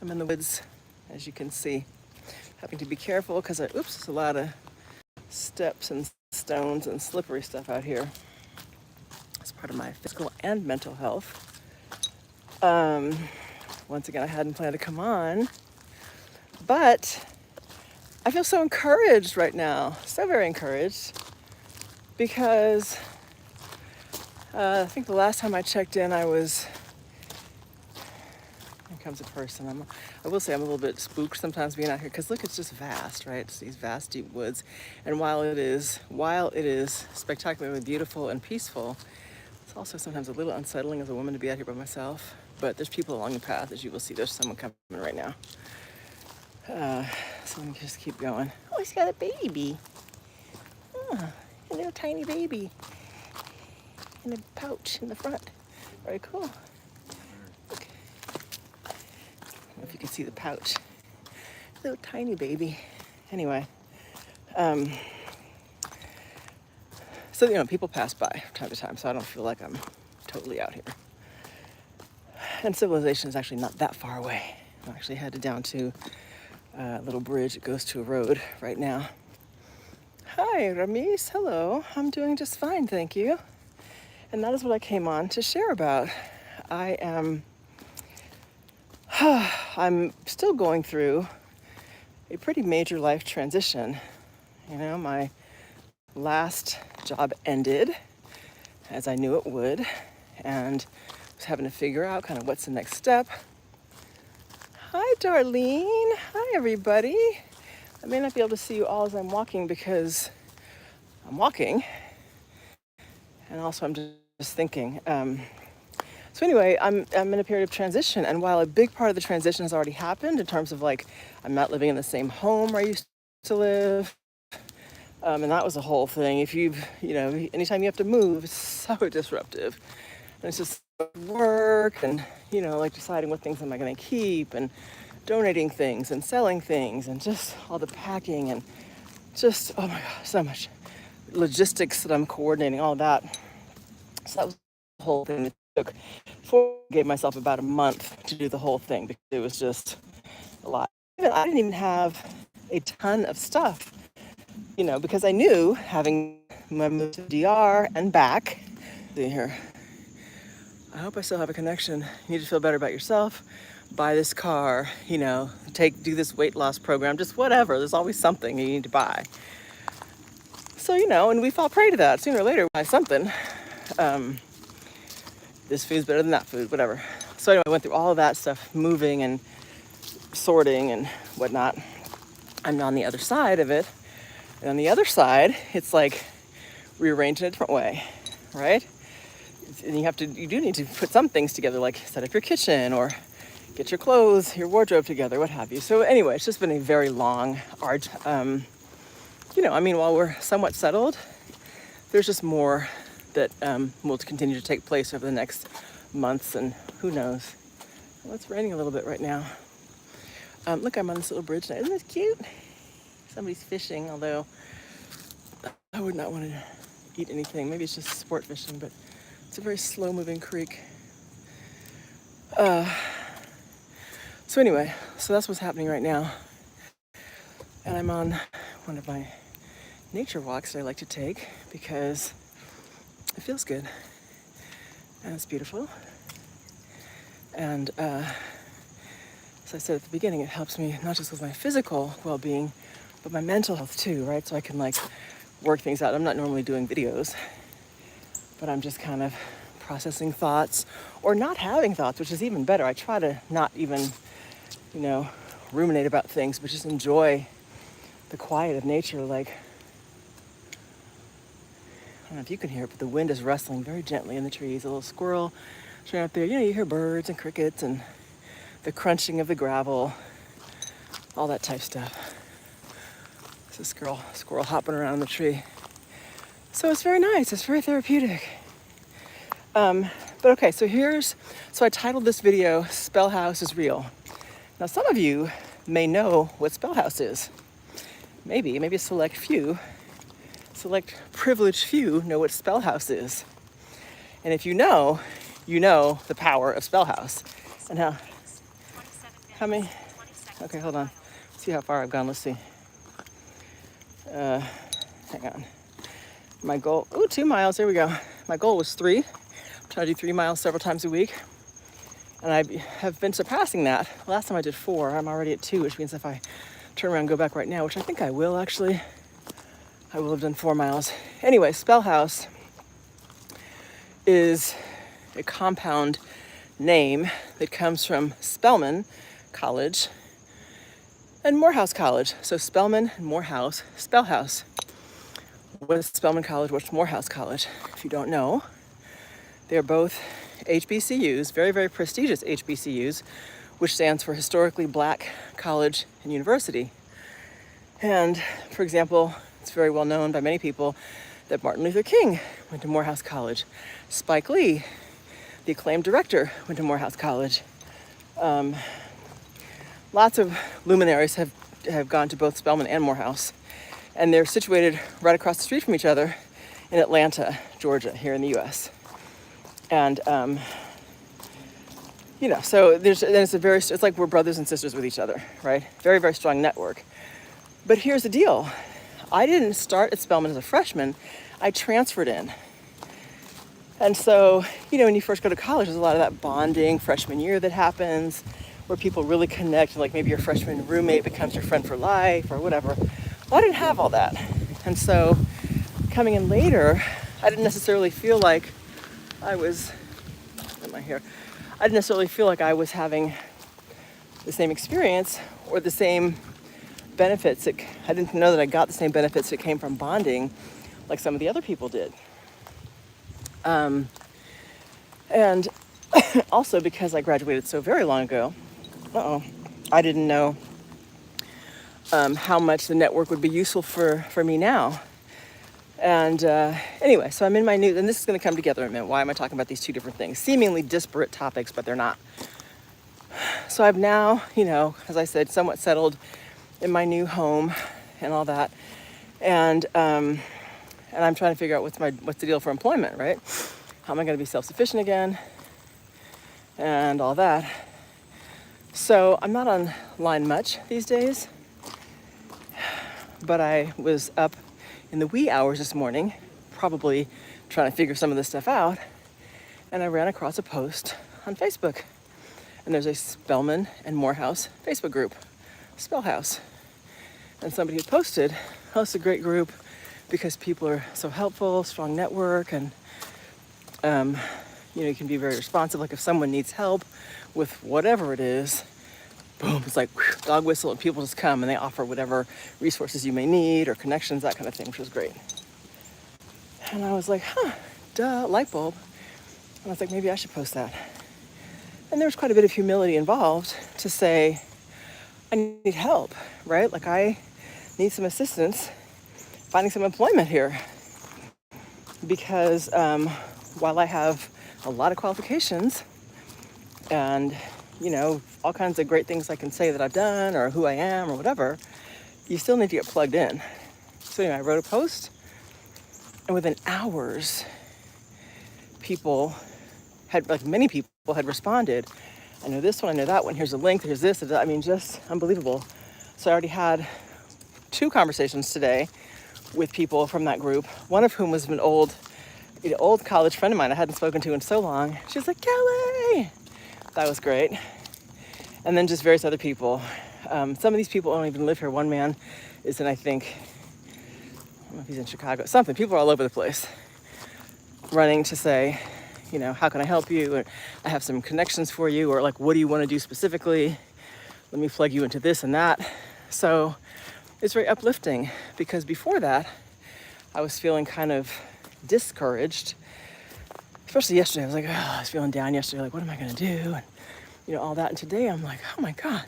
I'm in the woods, as you can see. Having to be careful because there's a lot of steps and stones and slippery stuff out here. It's part of my physical and mental health. Once again, I hadn't planned to come on, but I feel so encouraged right now, so very encouraged, because I think the last time I checked in, here comes a person. I will say I'm a little bit spooked sometimes being out here, because look, it's just vast, right? It's these vast, deep woods. And while it is spectacularly beautiful and peaceful, it's also sometimes a little unsettling as a woman to be out here by myself. But there's people along the path, as you will see. There's someone coming right now. So let me just keep going. Oh, he's got a baby. Oh, a little tiny baby in a pouch in the front. Very cool. Okay. I don't know if you can see the pouch. Little tiny baby. Anyway, so people pass by from time to time, so I don't feel like I'm totally out here. And civilization is actually not that far away. I'm actually headed down to a little bridge that goes to a road right now. Hi, Ramis. Hello. I'm doing just fine, thank you. And that is what I came on to share about. I'm still going through a pretty major life transition. My last job ended, as I knew it would, and was having to figure out kind of what's the next step. Hi, Darlene. Hi, everybody. I may not be able to see you all as I'm walking because I'm walking, and also I'm just thinking. So anyway, I'm in a period of transition, and while a big part of the transition has already happened in terms of I'm not living in the same home where I used to live, and that was a whole thing. Anytime you have to move, it's so disruptive, and it's just work and deciding what things am I going to keep and donating things and selling things and just all the packing and just, oh my gosh, so much logistics that I'm coordinating, all that. So that was the whole thing. It took I gave myself about a month to do the whole thing because it was just a lot. I didn't even have a ton of stuff, because I knew having moved to DR and back. See here. I hope I still have a connection. You need to feel better about yourself. Buy this car, do this weight loss program, just whatever. There's always something you need to buy. So, and we fall prey to that. Sooner or later, buy something. This food's better than that food, whatever. So anyway, I went through all of that stuff, moving and sorting and whatnot. I'm on the other side of it. And on the other side, it's like rearranged in a different way, right? And you do need to put some things together, like set up your kitchen or get your clothes, your wardrobe together, what have you. So anyway, it's just been a very long, arduous, while we're somewhat settled, there's just more that will continue to take place over the next months, and who knows. Well, it's raining a little bit right now. Look, I'm on this little bridge now. Isn't this cute? Somebody's fishing, although I would not want to eat anything. Maybe it's just sport fishing, but it's a very slow-moving creek. So anyway, so that's what's happening right now. And I'm on one of my nature walks that I like to take because it feels good and it's beautiful. And as I said at the beginning, it helps me not just with my physical well-being, but my mental health too, right? So I can work things out. I'm not normally doing videos, but I'm just kind of processing thoughts or not having thoughts, which is even better. I try to not even, ruminate about things, but just enjoy the quiet of nature. I don't know if you can hear it, but the wind is rustling very gently in the trees. A little squirrel straight out there. You hear birds and crickets and the crunching of the gravel, all that type stuff. It's a squirrel hopping around the tree. So it's very nice. It's very therapeutic. But okay, so I titled this video, Spelhouse Is Real. Now, some of you may know what Spellhouse is. Maybe a select privileged few know what Spellhouse is. And if you know the power of Spellhouse and How many? Okay, hold on. See how far I've gone. Let's see. Hang on. My goal, 2 miles, there we go. My goal was 3. I'm trying to do 3 miles several times a week. And I have been surpassing that. Last time I did 4, I'm already at 2, which means if I turn around and go back right now, which I think I will actually, I will have done 4 miles. Anyway, Spellhouse is a compound name that comes from Spelman College and Morehouse College. So Spelman and Morehouse, Spellhouse. What's Spelman College? What's Morehouse College? If you don't know, they're both HBCUs, very, very prestigious HBCUs, which stands for Historically Black College and University. And for example, it's very well known by many people that Martin Luther King went to Morehouse College. Spike Lee, the acclaimed director, went to Morehouse College. Lots of luminaries have gone to both Spelman and Morehouse. And they're situated right across the street from each other in Atlanta, Georgia, here in the U.S. And, so it's like we're brothers and sisters with each other, right? Very, very strong network. But here's the deal. I didn't start at Spelman as a freshman. I transferred in. And so, when you first go to college, there's a lot of that bonding freshman year that happens where people really connect. Like maybe your freshman roommate becomes your friend for life or whatever. Well, I didn't have all that. And so coming in later, I didn't necessarily feel like I was, I didn't necessarily feel like I was having the same experience or the same benefits. I didn't know that I got the same benefits that came from bonding like some of the other people did. And also because I graduated so very long ago, I didn't know how much the network would be useful for me now. And anyway, so I'm in my new, and this is going to come together in a minute. Why am I talking about these two different things? Seemingly disparate topics, but they're not. So I've now, as I said, somewhat settled in my new home and all that. And I'm trying to figure out what's the deal for employment, right? How am I going to be self-sufficient again? And all that. So I'm not online much these days. But I was up in the wee hours this morning, probably trying to figure some of this stuff out, and I ran across a post on Facebook. And there's a Spelman and Morehouse Facebook group, Spellhouse. And somebody had posted, it's a great group because people are so helpful, strong network, and you can be very responsive. Like if someone needs help with whatever it is, boom, it's like dog whistle and people just come and they offer whatever resources you may need or connections, that kind of thing, which was great. And I was like, light bulb. And I was like, maybe I should post that. And there was quite a bit of humility involved to say, I need help, right? Like I need some assistance finding some employment here. Because while I have a lot of qualifications and all kinds of great things I can say that I've done or who I am or whatever, you still need to get plugged in. So anyway, I wrote a post, and within hours, many people had responded. I know this one, I know that one, here's a link, here's this, just unbelievable. So I already had 2 conversations today with people from that group, one of whom was an old college friend of mine I hadn't spoken to in so long. She was like, Kelly! That was great. And then just various other people. Some of these people don't even live here. One man is in, I don't know if he's in Chicago, something. People are all over the place running to say, how can I help you? Or I have some connections for you. Or like, what do you want to do specifically? Let me plug you into this and that. So it's very uplifting because before that, I was feeling kind of discouraged. Especially yesterday, I was like, I was feeling down yesterday. Like, what am I going to do? And, all that. And today I'm like, oh my God,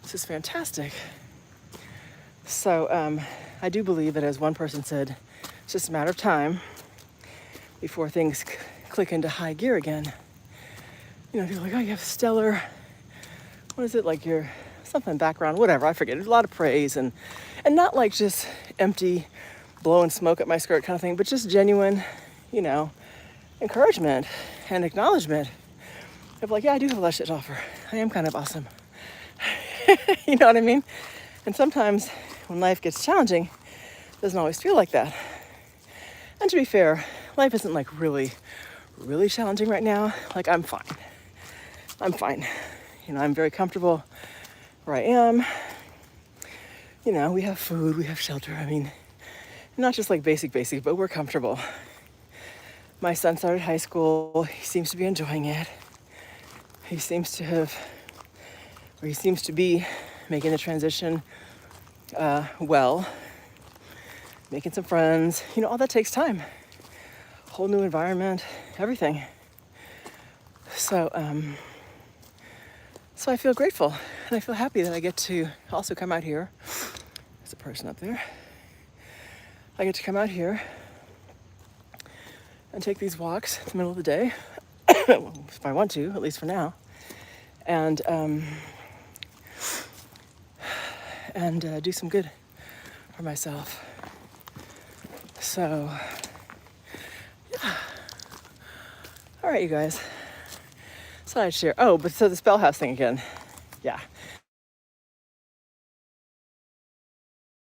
this is fantastic. So I do believe that, as one person said, it's just a matter of time before things click into high gear again. People are like, you have stellar, what is it, like your something background, whatever, I forget. There's a lot of praise and not like just empty blowing smoke at my skirt kind of thing, but just genuine, encouragement and acknowledgement of like, I do have a lot of shit to offer. I am kind of awesome. You know what I mean? And sometimes when life gets challenging, it doesn't always feel like that. And to be fair, life isn't like really, really challenging right now. Like I'm fine. I'm fine. You know, I'm very comfortable where I am. You know, we have food, we have shelter. I mean, not just like basic, but we're comfortable. My son started high school. He seems to be enjoying it. He seems to be making the transition well, making some friends. You know, all that takes time. Whole new environment, everything. So I feel grateful and I feel happy that I get to also come out here. There's a person up there. I get to come out here and take these walks in the middle of the day, if I want to, at least for now, and do some good for myself. So, yeah. All right, you guys. So I'd share. Oh, but so the Spellhouse thing again. Yeah.